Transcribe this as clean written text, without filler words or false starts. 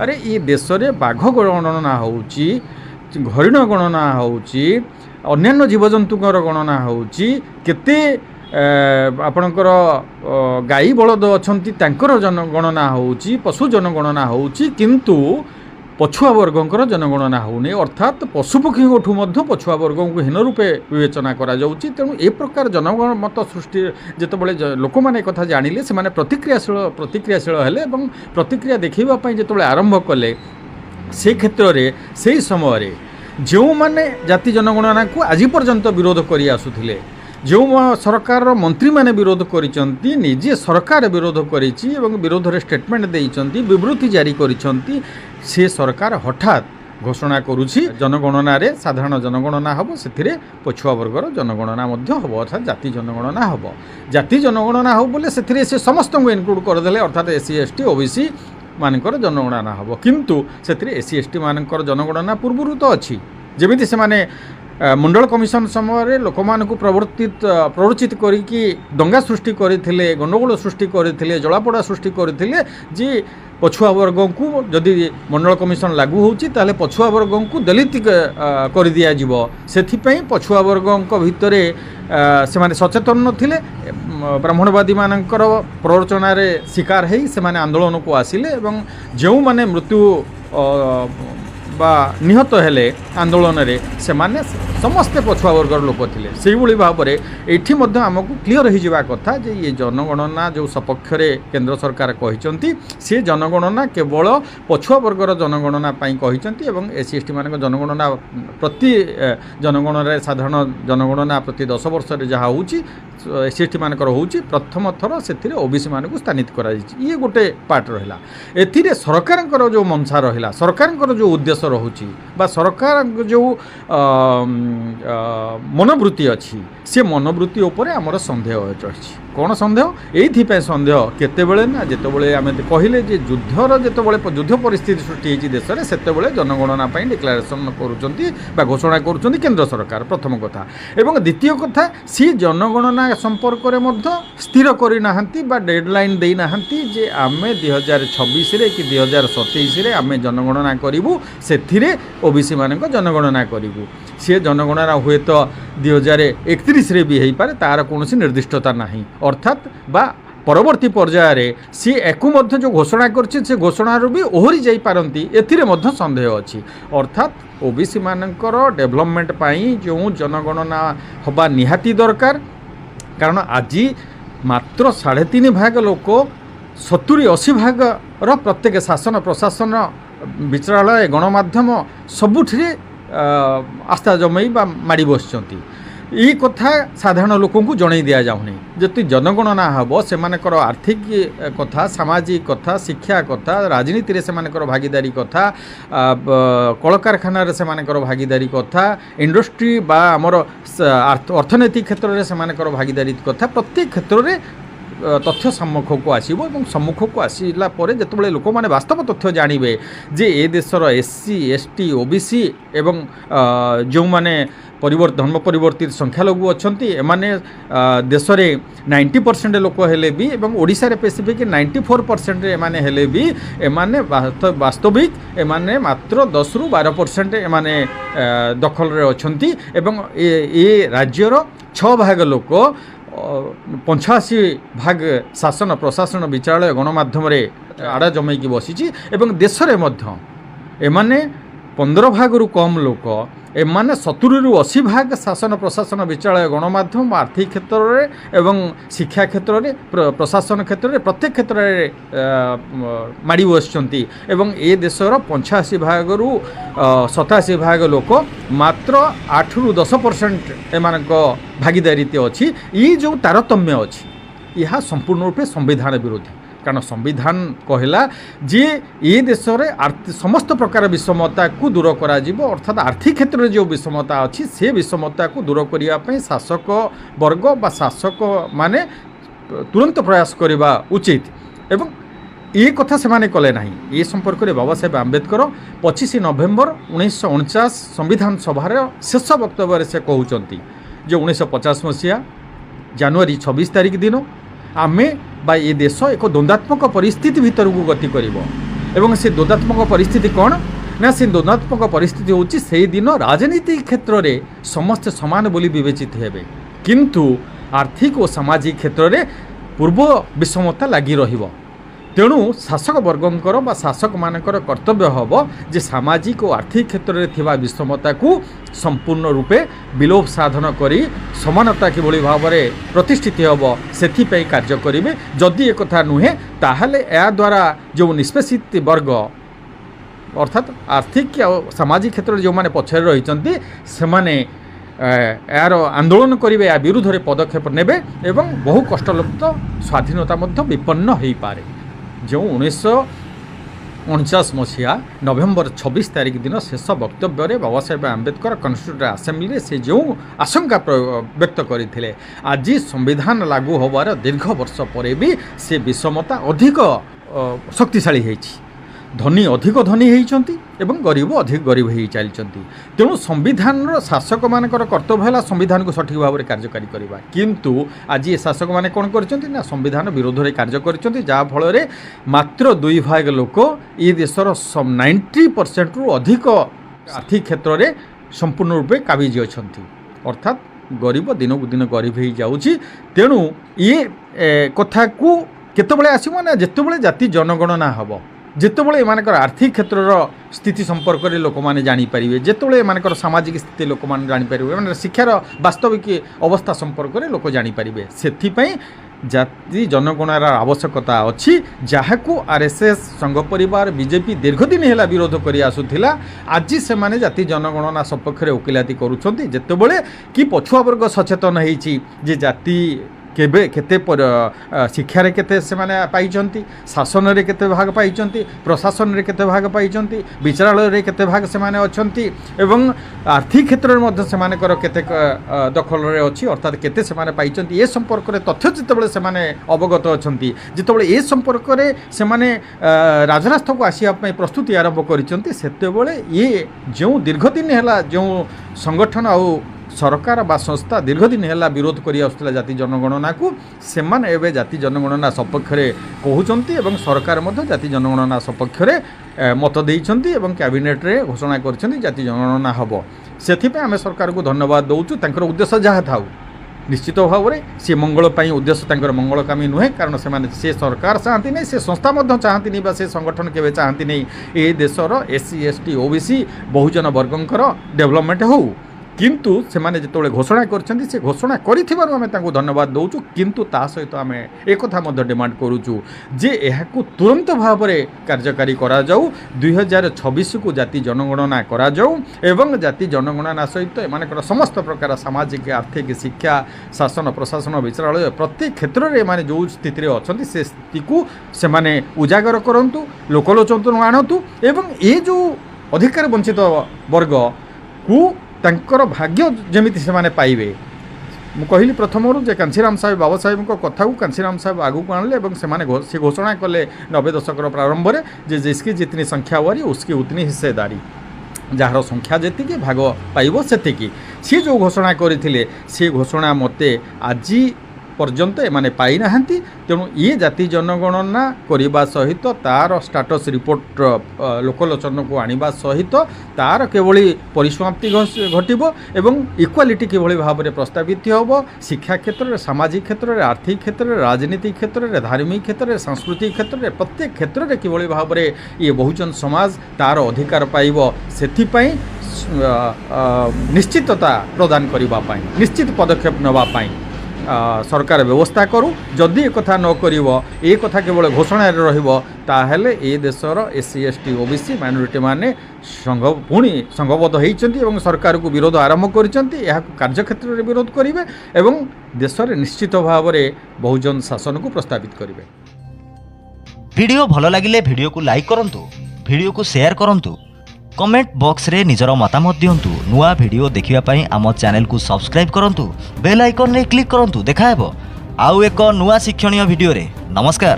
अरे ये देश में बाघ गणना होउची, हरिण गणना होउची, अन्यान्य जीवजंतुकर गणना होउची, केते आपणकर गाई बलद अछंती तांकर जनगणना होउची, पशु जनगणना होउची, किंतु पछुआ वर्गंकर जनगणना होने, अर्थात पशुपक्षी पछुआ वर्ग को हीन रूपे विवेचना करा जाउची। तेणु ए प्रकार जनमत सृष्टि जितेबाला लोक मैंने कथा जानिले से प्रतिक्रियाशील हेले एवं प्रतिक्रिया देखा जिते आरंभ कले से क्षेत्र में से समय जो मैंने जाति जनगणना को आज पर्यंत विरोध कर आसुथिले, जो सरकार मंत्री माने विरोध करिसंती, निजे सरकार विरोध करिछि एवं विरोध रे स्टेटमेंट देइसंती, विवृत्ति जारी करिसंती, से सरकार हठात घोषणा करुछि जनगणना रे साधारण जनगणना हबो, सेथिरे पछुआ वर्गर जनगणना मध्य हबो, अर्थात जाति जनगणना हबो। जाति जनगणना हो बोले सेथिरे से समस्त को इनक्लूड कर देले, अर्थात एससी एसटी ओबीसी मानकर जनगणना हबो, किंतु सेथिरे एससी एसटी मानकर जनगणना पूर्वरु तो अछि। जेमिति से माने मंडल कमिशन समय लोक मानक प्ररोचित करिकी दंगा सृष्टि करथिले, गंडगोल सृष्टि करथिले, जलापोड़ा सृष्टि करथिले जे पछुआ वर्ग को जदि मंडल कमिशन लागू होउची ताले पछुआ वर्ग को दलित कर दिया जिवो, सेथिपई पछुआ वर्ग भितर से माने सचेतन नथिले, ब्राह्मणवादी मानकर प्ररोचना रे शिकार हेई से माने आंदोलन को आसिले एवं जो माने मृत्यु बा निहत हेले आंदोलन रे से माने समस्ते पछुआ वर्गर लोक थिले। से भली भाव में एठी मध्य हमकु क्लियर हो जावा कथा जे ये जनगणना जो सपक्ष रे केंद्र सरकार कहिसंती, से जनगणना केवल पछुआ वर्गर जनगणना पई कहिसंती एवं एससी एसटी मानक जनगणना प्रति जनगणना रे साधारण जनगणना प्रति 10 वर्ष रे जहा होउची एससी एसटी मानकर होउची, प्रथम थर सेथिरे ओबीसी मानक स्थानित करा जायछि। ये गोटे पार्ट रहला। एथिरे सरकारकर जो मंशा रहला, सरकारकर जो उद्देश्य रहुची बा सरकार जो मनोवृत्ति अच्छी, से मनोवृत्ति उपर आमर सन्देह रही। कौन सन्देह? ये सन्देह केतेबेले ना जितेबाला आम कहले युद्धर जितेबाला युद्ध परिस्थिति सृष्टि होती देश में, सेतेबेले जनगणना डिक्लारेसन कर घोषणा कर केंद्र सरकार, प्रथम कथा। एवं द्वितीय कथा, सी जनगणना संपर्क में स्थिर करना डेडलाइन देना जे आम 2026 कि 2027 आम जनगणना करूँ, से ओबीसी मान जनगणना करूँ। सी जनगणना हुए तो 2031 भी हो पारे, तार कौन निर्दिष्टता नहीं, अर्थात बा परवर्ती पर्यायर सी एकु मध्य जो घोषणा करछि से घोषणार भी ओहरी जाई पारंती, एथिरे मध्य संदेह अछि। अर्थात ओबीसी मानकर डेवलपमेंट पाई जो जनगणना हबा निहाती दरकार, कारण आज मात्र 3.5 भाग लोक 70-80 भाग प्रत्येक शासन प्रशासन विचारालय गणमाध्यम सबुठिरे आस्था जमई बा माड़ी बसचंती। ये कथा साधारण लोक जन दि जाऊनी। जति जनगणना हम से आर्थिक कथा, सामाजिक कथा, शिक्षा कथा, राजनीति से भागीदारी कथा, कलकारखाना से भागीदारी कथा, इंडस्ट्री बा आमर अर्थनैतिक क्षेत्र में से भागीदारी कथा, प्रत्येक क्षेत्र में तथ्य सम्मुख को आसब और सम्मुख को आसला जिते लोक मैंने वास्तव तथ्य जानवे जे ए देशर एससी एसटी ओबीसी एवं जो मैंने धर्म परिवर्तित संख्यालघु अच्छा एमाने देश में 90% लोक हेले भी एवं ओडिशा रे स्पेसिफिक 94% एमाने हेले भी एमाने वास्तविक एमाने मात्र 10-12% एमाने दखल रे अछंती एवं ए राज्यर 6 भाग लोक 85 भाग शासन प्रशासन विचारालय गणमाध्यम आड़ा जमैकी बसी एवं देश में मध्य एमाने 15 भाग रु कम लोक एमाने 70-80 भाग शासन प्रशासन विचारालय गणमाध्यम आर्थिक क्षेत्र में एवं शिक्षा क्षेत्र में प्रशासन क्षेत्र में प्रत्येक क्षेत्र में माड़ी बसचंती एवं ए देशर 85 भाग रु 87 भाग लोक मात्र 8-10% एमानक भागीदारी अच्छी। ये जो तारतम्य अच्छी यह संपूर्ण रूपे संविधान विरोधी, कारण संविधान कहला जे ये देश में समस्त प्रकार विषमता को दूर करा, अर्थात आर्थिक क्षेत्र में जो विषमता अच्छी से विषमता को दूर करने शासक वर्ग बा शासक माने तुरंत प्रयास करने उचित एवं ये कथा से माने कले नहीं। ये संपर्क में बाबा साहेब आम्बेडकर 25 नवेम्बर 1949 संविधान सभार शेष वक्तव्य से कहते जो 1950 मसीहा जनवरी 26 तारिख दिन आमे बा ये देश एक द्वंद्वात्मक परिस्थिति भीतर को गति करिवो। এবং ସେ ଦ୍ୱନ୍ଦାତ୍ମକ ପରିସ୍ଥିତି କ'ଣ ନା ସେ ଦ୍ୱନ୍ଦାତ୍ମକ ପରିସ୍ଥିତି ହେଉଛି ସେଇଦିନ ରାଜନୀତି କ୍ଷେତ୍ରରେ ସମସ୍ତେ ସମାନ ବୋଲି ବିବେଚିତ ହେବେ, କିନ୍ତୁ ଆର୍ଥିକ ଓ ସାମାଜିକ କ୍ଷେତ୍ରରେ ପୂର୍ବ ବିଷମତା ଲାଗି ରହିବ। ତେଣୁ ଶାସକ ବର୍ଗଙ୍କର ବା ଶାସକମାନଙ୍କର କର୍ତ୍ତବ୍ୟ ହେବ ଯେ ସାମାଜିକ ଓ ଆର୍ଥିକ କ୍ଷେତ୍ରରେ ଥିବା ବିଷମତାକୁ ସମ୍ପୂର୍ଣ୍ଣ ରୂପେ ବିଲୋପ ସାଧନ କରି ସମାନତା କିଭଳି ଭାବରେ ପ୍ରତିଷ୍ଠିତ ହେବ ସେଥିପାଇଁ କାର୍ଯ୍ୟ କରିବେ। ଯଦି ଏକଥା ନୁହେଁ ତାହେଲେ ଏହାଦ୍ୱାରା ଯେଉଁ ନିଷ୍ପେଷିତ ବର୍ଗ ଅର୍ଥାତ୍ ଆର୍ଥିକ ଆଉ ସାମାଜିକ କ୍ଷେତ୍ରରେ ଯେଉଁମାନେ ପଛରେ ରହିଛନ୍ତି ସେମାନେ ଏହାର ଆନ୍ଦୋଳନ କରିବେ, ଏହା ବିରୁଦ୍ଧରେ ପଦକ୍ଷେପ ନେବେ ଏବଂ ବହୁ କଷ୍ଟଲବ୍ଧ ସ୍ୱାଧୀନତା ମଧ୍ୟ ବିପନ୍ନ ହୋଇପାରେ। ଯେଉଁ 1949 ମସିହା ନଭେମ୍ବର 26 ତାରିଖ ଦିନ ଶେଷ ବକ୍ତବ୍ୟରେ ବାବା ସାହେବ ଆମ୍ବେଦକର କନଷ୍ଟିଟ୍ୟୁଣ୍ଟ ଆସେମ୍ବଲିରେ ସେ ଯେଉଁ ଆଶଙ୍କା ବ୍ୟକ୍ତ କରିଥିଲେ, ଆଜି ସମ୍ବିଧାନ ଲାଗୁ ହେବାର ଦୀର୍ଘ ବର୍ଷ ପରେ ବି ସେ ବିଷମତା ଅଧିକ ଶକ୍ତିଶାଳୀ ହୋଇଛି। ଧନୀ ଅଧିକ ଧନୀ ହୋଇଛନ୍ତି ଏବଂ ଗରିବ ଅଧିକ ଗରିବ ହୋଇ ଚାଲିଛନ୍ତି। ତେଣୁ ସମ୍ବିଧାନର ଶାସକମାନଙ୍କର କର୍ତ୍ତବ୍ୟ ହେଲା ସମ୍ବିଧାନକୁ ସଠିକ୍ ଭାବରେ କାର୍ଯ୍ୟକାରୀ କରିବା, କିନ୍ତୁ ଆଜି ଏ ଶାସକମାନେ କ'ଣ କରିଛନ୍ତି ନା ସମ୍ବିଧାନ ବିରୋଧରେ କାର୍ଯ୍ୟ କରିଛନ୍ତି, ଯାହାଫଳରେ ମାତ୍ର 2 ଭାଗ ଲୋକ ଏ ଦେଶର 90%ରୁ ଅଧିକ ଆର୍ଥିକ କ୍ଷେତ୍ରରେ ସମ୍ପୂର୍ଣ୍ଣ ରୂପେ କାବିଜ ଅଛନ୍ତି, ଅର୍ଥାତ୍ ଗରିବ ଦିନକୁ ଦିନ ଗରିବ ହୋଇଯାଉଛି। ତେଣୁ ଏ କଥାକୁ କେତେବେଳେ ଆସିବ ନା ଯେତେବେଳେ ଜାତି ଜନଗଣନା ହେବ, ଯେତେବେଳେ ଏମାନଙ୍କର ଆର୍ଥିକ କ୍ଷେତ୍ରର ସ୍ଥିତି ସମ୍ପର୍କରେ ଲୋକମାନେ ଜାଣିପାରିବେ, ଯେତେବେଳେ ଏମାନଙ୍କର ସାମାଜିକ ସ୍ଥିତି ଲୋକମାନେ ଜାଣିପାରିବେ, ମାନେ ଶିକ୍ଷାର ବାସ୍ତବିକ ଅବସ୍ଥା ସମ୍ପର୍କରେ ଲୋକ ଜାଣିପାରିବେ। ସେଥିପାଇଁ ଜାତି ଜନଗଣନାର ଆବଶ୍ୟକତା ଅଛି, ଯାହାକୁ RSS ସଂଘ ପରିବାର ବିଜେପି ଦୀର୍ଘଦିନ ହେଲା ବିରୋଧ କରି ଆସୁଥିଲା। ଆଜି ସେମାନେ ଜାତି ଜନଗଣନା ସପକ୍ଷରେ ଓକିଲାତି କରୁଛନ୍ତି, ଯେତେବେଳେ କି ପଛୁଆ ବର୍ଗ ସଚେତନ ହେଇଛି ଯେ ଜାତି କେବେ କେତେ ଶିକ୍ଷାରେ କେତେ ସେମାନେ ପାଇଛନ୍ତି, ଶାସନରେ କେତେ ଭାଗ ପାଇଛନ୍ତି, ପ୍ରଶାସନରେ କେତେ ଭାଗ ପାଇଛନ୍ତି, ବିଚାରାଳୟରେ କେତେ ଭାଗ ସେମାନେ ଅଛନ୍ତି ଏବଂ ଆର୍ଥିକ କ୍ଷେତ୍ରରେ ମଧ୍ୟ ସେମାନଙ୍କର କେତେ ଦଖଲରେ ଅଛି, ଅର୍ଥାତ୍ କେତେ ସେମାନେ ପାଇଛନ୍ତି ଏ ସମ୍ପର୍କରେ ତଥ୍ୟ ଯେତେବେଳେ ସେମାନେ ଅବଗତ ଅଛନ୍ତି, ଯେତେବେଳେ ଏ ସମ୍ପର୍କରେ ସେମାନେ ରାଜରାସ୍ତାକୁ ଆସିବା ପାଇଁ ପ୍ରସ୍ତୁତି ଆରମ୍ଭ କରିଛନ୍ତି, ସେତେବେଳେ ଇଏ ଯେଉଁ ଦୀର୍ଘଦିନ ହେଲା ଯେଉଁ ସଂଗଠନ ଆଉ ସରକାର ବା ସଂସ୍ଥା ଦୀର୍ଘଦିନ ହେଲା ବିରୋଧ କରି ଆସୁଥିଲା ଜାତି ଜନଗଣନାକୁ, ସେମାନେ ଏବେ ଜାତି ଜନଗଣନା ସପକ୍ଷରେ କହୁଛନ୍ତି ଏବଂ ସରକାର ମଧ୍ୟ ଜାତି ଜନଗଣନା ସପକ୍ଷରେ ମତ ଦେଇଛନ୍ତି ଏବଂ କ୍ୟାବିନେଟ୍ରେ ଘୋଷଣା କରିଛନ୍ତି ଜାତି ଜନଗଣନା ହେବ। ସେଥିପାଇଁ ଆମେ ସରକାରକୁ ଧନ୍ୟବାଦ ଦେଉଛୁ। ତାଙ୍କର ଉଦ୍ଦେଶ୍ୟ ଯାହା ଥାଉ, ନିଶ୍ଚିତ ଭାବରେ ସେ ମଙ୍ଗଳ ପାଇଁ ଉଦ୍ଦେଶ୍ୟ ତାଙ୍କର ମଙ୍ଗଳକାମୀ ନୁହେଁ, କାରଣ ସେମାନେ ସେ ସରକାର ଚାହାନ୍ତି ନାହିଁ, ସେ ସଂସ୍ଥା ମଧ୍ୟ ଚାହାନ୍ତିନି ବା ସେ ସଂଗଠନ କେବେ ଚାହାନ୍ତି ନାହିଁ ଏ ଦେଶର SC ST OBC ବହୁଜନ ବର୍ଗଙ୍କର ଡେଭଲପମେଣ୍ଟ ହେଉ। କିନ୍ତୁ ସେମାନେ ଯେତେବେଳେ ଘୋଷଣା କରିଛନ୍ତି, ସେ ଘୋଷଣା କରିଥିବାରୁ ଆମେ ତାଙ୍କୁ ଧନ୍ୟବାଦ ଦେଉଛୁ, କିନ୍ତୁ ତା ସହିତ ଆମେ ଏକଥା ମଧ୍ୟ ଡିମାଣ୍ଡ କରୁଛୁ ଯେ ଏହାକୁ ତୁରନ୍ତ ଭାବରେ କାର୍ଯ୍ୟକାରୀ କରାଯାଉ, 2026କୁ ଜାତି ଜନଗଣନା କରାଯାଉ ଏବଂ ଜାତି ଜନଗଣନା ସହିତ ଏମାନଙ୍କର ସମସ୍ତ ପ୍ରକାର ସାମାଜିକ ଆର୍ଥିକ ଶିକ୍ଷା ଶାସନ ପ୍ରଶାସନ ବିଚାରାଳୟ ପ୍ରତ୍ୟେକ କ୍ଷେତ୍ରରେ ଏମାନେ ଯେଉଁ ସ୍ଥିତିରେ ଅଛନ୍ତି ସେ ସ୍ଥିତିକୁ ସେମାନେ ଉଜାଗର କରନ୍ତୁ, ଲୋକଲୋଚନକୁ ଆଣନ୍ତୁ ଏବଂ ଏ ଯେଉଁ ଅଧିକାର ବଞ୍ଚିତ ବର୍ଗକୁ ତାଙ୍କର ଭାଗ୍ୟ ଯେମିତି ସେମାନେ ପାଇବେ। ମୁଁ କହିଲି ପ୍ରଥମରୁ ଯେ କାଞ୍ଛିରାମ ସାହେବ ବାବା ସାହେବଙ୍କ କଥାକୁ କାଞ୍ଛିରାମ ସାହେବ ଆଗକୁ ଆଣିଲେ ଏବଂ ସେମାନେ ସେ ଘୋଷଣା କଲେ 90 ଦଶକର ପ୍ରାରମ୍ଭରେ ଯେ ଜିସକି ଜିତନି ସଂଖ୍ୟା ହୁଆରି ଉସକି ଉତନି ହିସ୍ସେଦାରୀ, ଯାହାର ସଂଖ୍ୟା ଯେତିକି ଭାଗ ପାଇବ ସେତିକି। ସେ ଯେଉଁ ଘୋଷଣା କରିଥିଲେ ସେ ଘୋଷଣା ମୋତେ ଆଜି ପର୍ଯ୍ୟନ୍ତ ଏମାନେ ପାଇନାହାନ୍ତି। ତେଣୁ ଇଏ ଜାତି ଜନଗଣନା କରିବା ସହିତ ତାର ଷ୍ଟାଟସ୍ ରିପୋର୍ଟ ଲୋକଲୋଚନକୁ ଆଣିବା ସହିତ ତାର କିଭଳି ପରିସମାପ୍ତି ଘଟିବ ଏବଂ ଇକ୍ୱାଲିଟି କିଭଳି ଭାବରେ ପ୍ରସ୍ତାବିତ ହେବ ଶିକ୍ଷା କ୍ଷେତ୍ରରେ, ସାମାଜିକ କ୍ଷେତ୍ରରେ, ଆର୍ଥିକ କ୍ଷେତ୍ରରେ, ରାଜନୀତି କ୍ଷେତ୍ରରେ, ଧାର୍ମିକ କ୍ଷେତ୍ରରେ, ସାଂସ୍କୃତିକ କ୍ଷେତ୍ରରେ, ପ୍ରତ୍ୟେକ କ୍ଷେତ୍ରରେ କିଭଳି ଭାବରେ ଇଏ ବହୁଜନ ସମାଜ ତାର ଅଧିକାର ପାଇବ, ସେଥିପାଇଁ ନିଶ୍ଚିତତା ପ୍ରଦାନ କରିବା ପାଇଁ, ନିଶ୍ଚିତ ପଦକ୍ଷେପ ନେବା ପାଇଁ ସରକାର ବ୍ୟବସ୍ଥା କରୁ। ଯଦି ଏକଥା ନ କରିବ, ଏ କଥା କେବଳ ଘୋଷଣାରେ ରହିବ, ତାହେଲେ ଏ ଦେଶର SC ST OBC ମାଇନୋରିଟି ମାନେ ପୁଣି ସଂଘବଦ୍ଧ ହୋଇଛନ୍ତି ଏବଂ ସରକାରକୁ ବିରୋଧ ଆରମ୍ଭ କରିଛନ୍ତି। ଏହାକୁ କାର୍ଯ୍ୟକ୍ଷେତ୍ରରେ ବିରୋଧ କରିବେ ଏବଂ ଦେଶରେ ନିଶ୍ଚିତ ଭାବରେ ବହୁଜନ ଶାସନକୁ ପ୍ରସ୍ତାବିତ କରିବେ। ভিডিও ভাল লাগিলে ভিডিওକୁ লাইক করন্তু, ভিডিওକୁ সেয়ার করন্তু, কমেন্ট বক্সরে নিজর মতামত দিয়ন্তু। নূয়া ভিডিও দেখিবা পাই আম চ্যানেলକୁ সবস্ক্রাইব করন্তু, বেল আইকন রে ক্লিক করন্তু। দেখা হেব আউ এক নূয়া শিক্ষণীয় ভিডিওরে। নমস্কার।